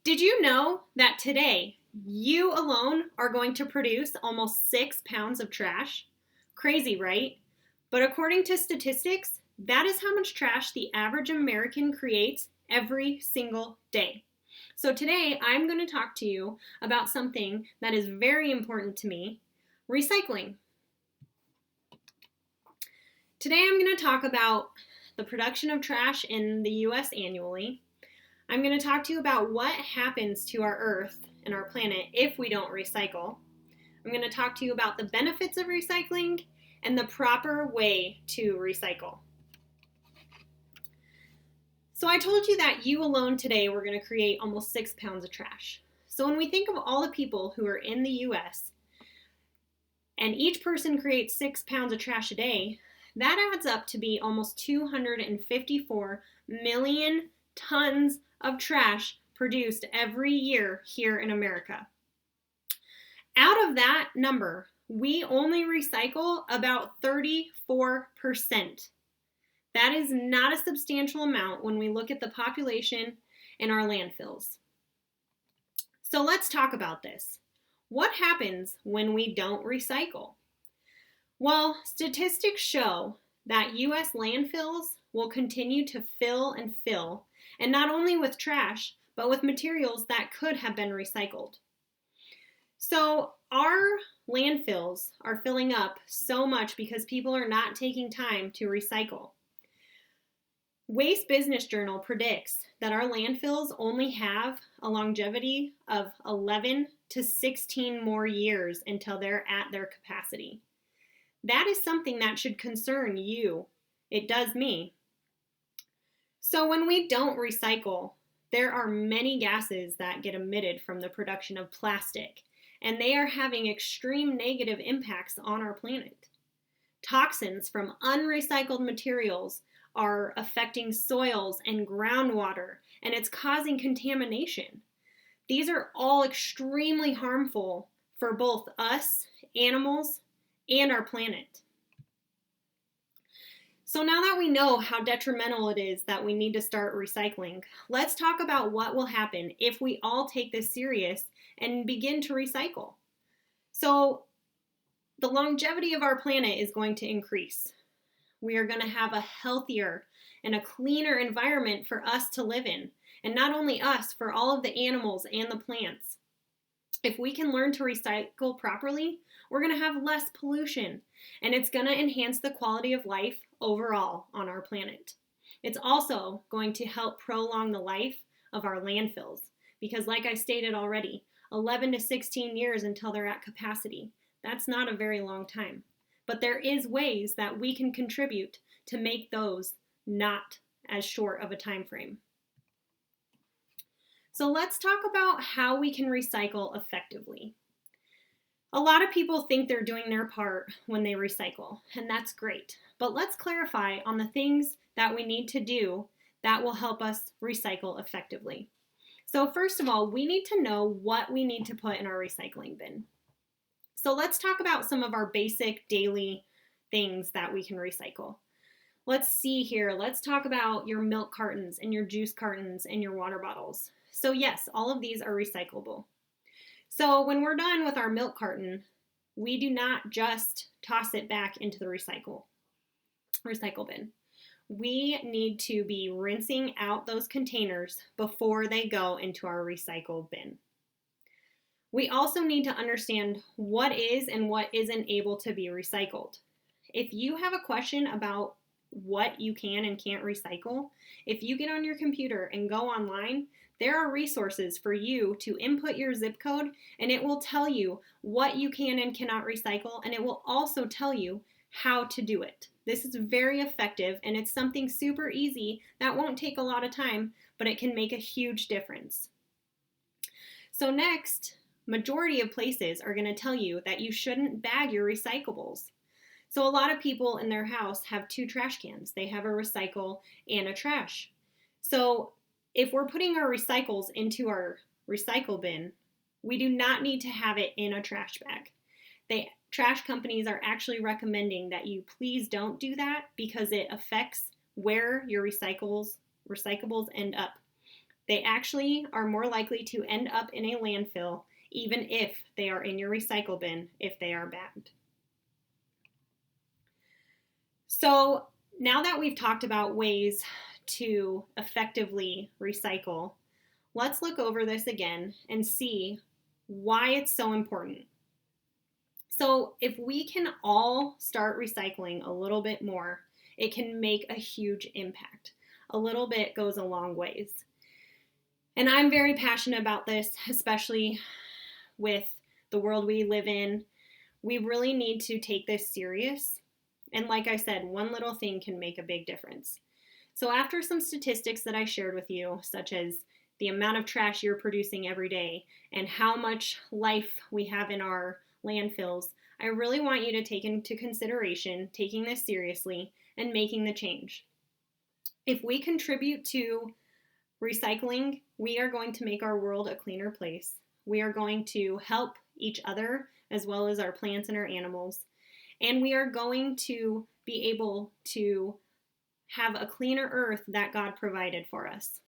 Did you know that today you alone are going to produce almost 6 pounds of trash? Crazy, right? But according to statistics, that is how much trash the average American creates every single day. So today I'm going to talk to you about something that is very important to me, recycling. Today I'm going to talk about the production of trash in the US annually. I'm going to talk to you about what happens to our earth and our planet if we don't recycle. I'm going to talk to you about the benefits of recycling and the proper way to recycle. So I told you that you alone today were going to create almost 6 pounds of trash. So when we think of all the people who are in the US and each person creates 6 pounds of trash a day, that adds up to be almost 254 million tons of trash produced every year here in America. Out of that number, we only recycle about 34%. That is not a substantial amount when we look at the population and our landfills. So let's talk about this. What happens when we don't recycle? Well, statistics show that U.S. landfills will continue to fill, and not only with trash, but with materials that could have been recycled. So our landfills are filling up so much because people are not taking time to recycle. Waste Business Journal predicts that our landfills only have a longevity of 11 to 16 more years until they're at their capacity. That is something that should concern you. It does me. So when we don't recycle, there are many gases that get emitted from the production of plastic, and they are having extreme negative impacts on our planet. Toxins from unrecycled materials are affecting soils and groundwater, and it's causing contamination. These are all extremely harmful for both us, animals, and our planet. So now that we know how detrimental it is that we need to start recycling, let's talk about what will happen if we all take this serious and begin to recycle. So the longevity of our planet is going to increase. We are going to have a healthier and a cleaner environment for us to live in. And not only us, for all of the animals and the plants. If we can learn to recycle properly, we're going to have less pollution, and it's going to enhance the quality of life overall on our planet. It's also going to help prolong the life of our landfills, because like I stated already, 11 to 16 years until they're at capacity. That's not a very long time. But there is ways that we can contribute to make those not as short of a time frame. So let's talk about how we can recycle effectively. A lot of people think they're doing their part when they recycle, and that's great. But let's clarify on the things that we need to do that will help us recycle effectively. So first of all, we need to know what we need to put in our recycling bin. So let's talk about some of our basic daily things that we can recycle. Let's see here. Let's talk about your milk cartons and your juice cartons and your water bottles. So yes, all of these are recyclable. So when we're done with our milk carton, we do not just toss it back into the recycle bin. We need to be rinsing out those containers before they go into our recycle bin. We also need to understand what is and what isn't able to be recycled. If you have a question about what you can and can't recycle, if you get on your computer and go online, there are resources for you to input your zip code, and it will tell you what you can and cannot recycle, and it will also tell you how to do it. This is very effective, and it's something super easy that won't take a lot of time, but it can make a huge difference. So next, majority of places are going to tell you that you shouldn't bag your recyclables. So a lot of people in their house have 2 trash cans. They have a recycle and a trash. So if we're putting our recycles into our recycle bin, we do not need to have it in a trash bag. Trash companies are actually recommending that you please don't do that because it affects where your recyclables end up. They actually are more likely to end up in a landfill, even if they are in your recycle bin, if they are bagged. So now that we've talked about ways to effectively recycle, let's look over this again and see why it's so important. So if we can all start recycling a little bit more, it can make a huge impact. A little bit goes a long ways. And I'm very passionate about this, especially with the world we live in. We really need to take this serious. And like I said, one little thing can make a big difference. So after some statistics that I shared with you, such as the amount of trash you're producing every day and how much life we have in our landfills, I really want you to take into consideration taking this seriously and making the change. If we contribute to recycling, we are going to make our world a cleaner place. We are going to help each other as well as our plants and our animals. And we are going to be able to have a cleaner earth that God provided for us.